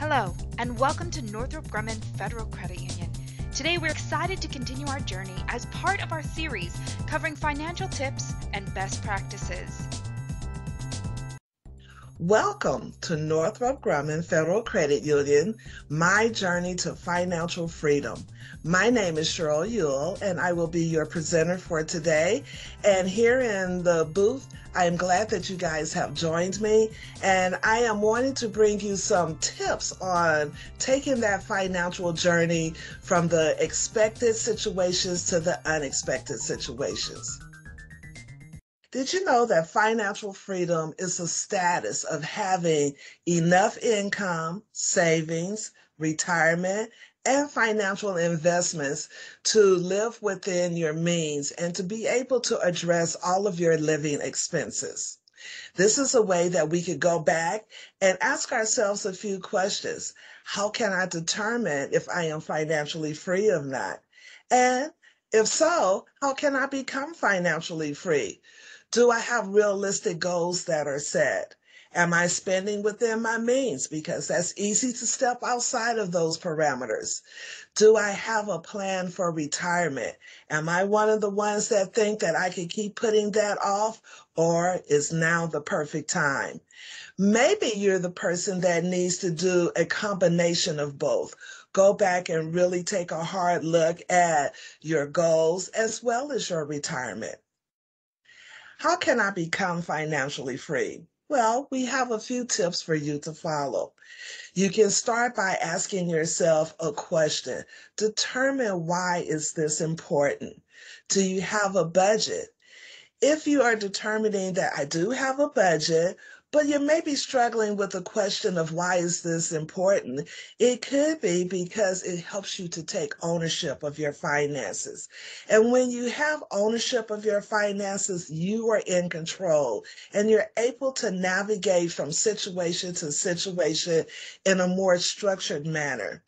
Hello, and welcome to Northrop Grumman Federal Credit Union. Today we're excited to continue our journey as part of our series covering financial tips and best practices. Welcome to Northrop Grumman Federal Credit Union, my journey to financial freedom. My name is Cheryl Ewell, and I will be your presenter for today. And here in the booth, I am glad that you guys have joined me, and I am wanting to bring you some tips on taking that financial journey from the expected situations to the unexpected situations. Did you know that financial freedom is a status of having enough income, savings, retirement, and financial investments to live within your means and to be able to address all of your living expenses? This is a way that we could go back and ask ourselves a few questions. How can I determine if I am financially free or not? And if so, how can I become financially free? Do I have realistic goals that are set? Am I spending within my means? Because that's easy to step outside of those parameters. Do I have a plan for retirement? Am I one of the ones that think that I can keep putting that off, or is now the perfect time? Maybe you're the person that needs to do a combination of both. Go back and really take a hard look at your goals as well as your retirement. How can I become financially free? Well, we have a few tips for you to follow. You can start by asking yourself a question. Determine, why is this important? Do you have a budget? If you are determining that I do have a budget, but you may be struggling with the question of why is this important, it could be because it helps you to take ownership of your finances. And when you have ownership of your finances, you are in control and you're able to navigate from situation to situation in a more structured manner.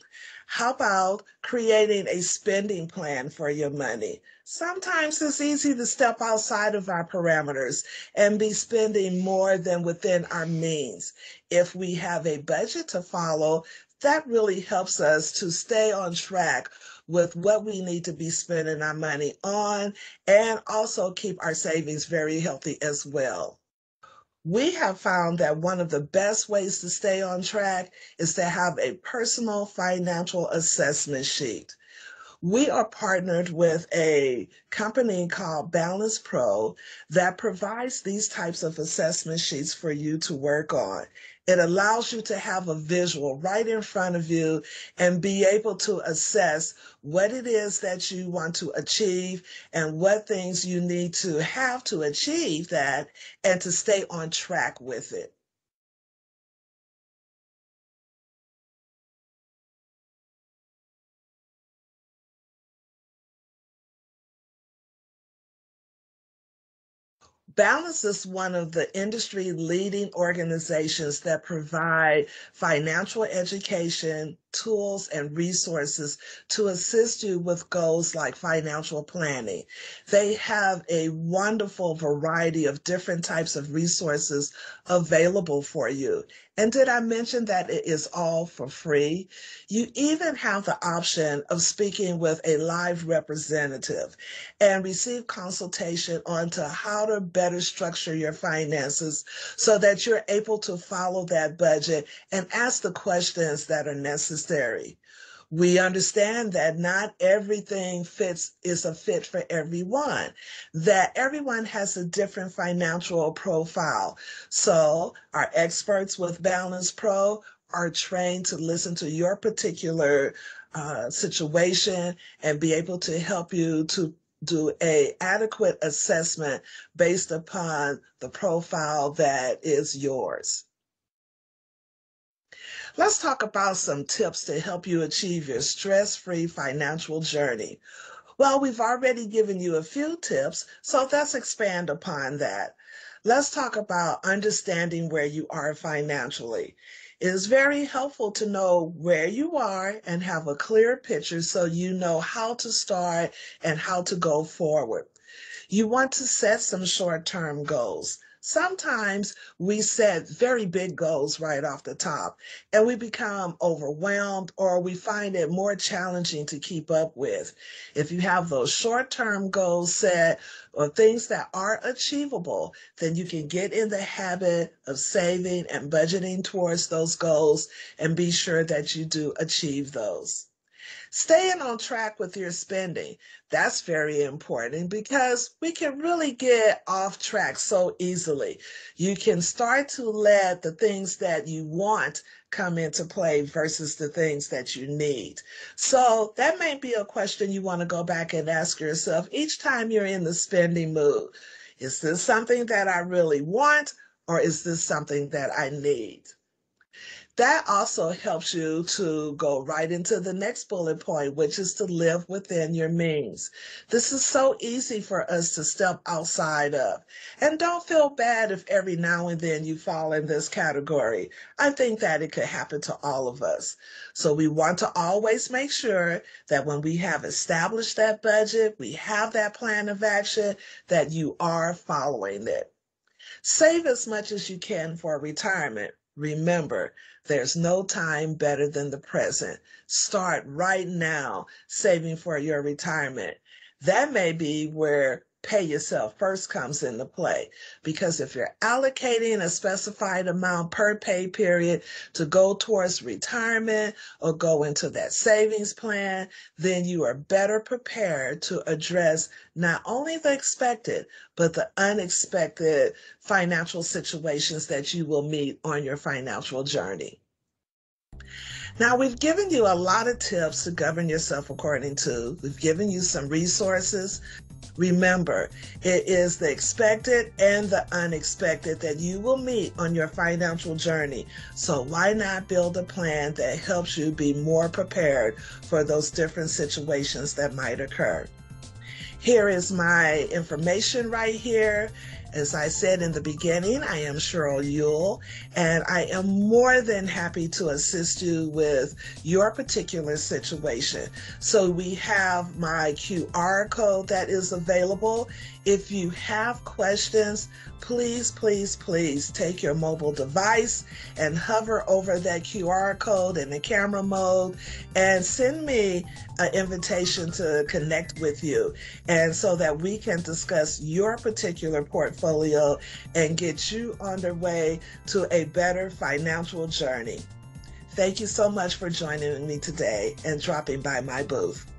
How about creating a spending plan for your money? Sometimes it's easy to step outside of our parameters and be spending more than within our means. If we have a budget to follow, that really helps us to stay on track with what we need to be spending our money on, and also keep our savings very healthy as well. We have found that one of the best ways to stay on track is to have a personal financial assessment sheet. We are partnered with a company called Balance Pro that provides these types of assessment sheets for you to work on. It allows you to have a visual right in front of you and be able to assess what it is that you want to achieve and what things you need to have to achieve that and to stay on track with it. Balance is one of the industry leading organizations that provide financial education, tools, and resources to assist you with goals like financial planning. They have a wonderful variety of different types of resources available for you. And did I mention that it is all for free? You even have the option of speaking with a live representative and receive consultation on to how to better structure your finances so that you're able to follow that budget and ask the questions that are necessary. We understand that not everything is a fit for everyone, that everyone has a different financial profile. So our experts with Balance Pro are trained to listen to your particular situation and be able to help you to do an adequate assessment based upon the profile that is yours. Let's talk about some tips to help you achieve your stress-free financial journey. Well, we've already given you a few tips, so let's expand upon that. Let's talk about understanding where you are financially. It is very helpful to know where you are and have a clear picture so you know how to start and how to go forward. You want to set some short-term goals. Sometimes we set very big goals right off the top and we become overwhelmed or we find it more challenging to keep up with. If you have those short-term goals set or things that are achievable, then you can get in the habit of saving and budgeting towards those goals and be sure that you do achieve those. Staying on track with your spending, that's very important because we can really get off track so easily. You can start to let the things that you want come into play versus the things that you need. So that may be a question you want to go back and ask yourself each time you're in the spending mood. Is this something that I really want, or is this something that I need? That also helps you to go right into the next bullet point, which is to live within your means. This is so easy for us to step outside of. And don't feel bad if every now and then you fall in this category. I think that it could happen to all of us. So we want to always make sure that when we have established that budget, we have that plan of action, that you are following it. Save as much as you can for retirement. Remember, there's no time better than the present. Start right now saving for your retirement. That may be where pay yourself first comes into play, because if you're allocating a specified amount per pay period to go towards retirement or go into that savings plan, then you are better prepared to address not only the expected, but the unexpected financial situations that you will meet on your financial journey. Now, we've given you a lot of tips to govern yourself according to. We've given you some resources. Remember, it is the expected and the unexpected that you will meet on your financial journey. So why not build a plan that helps you be more prepared for those different situations that might occur? Here is my information right here. As I said in the beginning, I am Cheryl Ewell, and I am more than happy to assist you with your particular situation. So we have my QR code that is available. If you have questions, please take your mobile device and hover over that QR code in the camera mode and send me an invitation to connect with you, and so that we can discuss your particular portfolio and get you on the way to a better financial journey. Thank you so much for joining me today and dropping by my booth.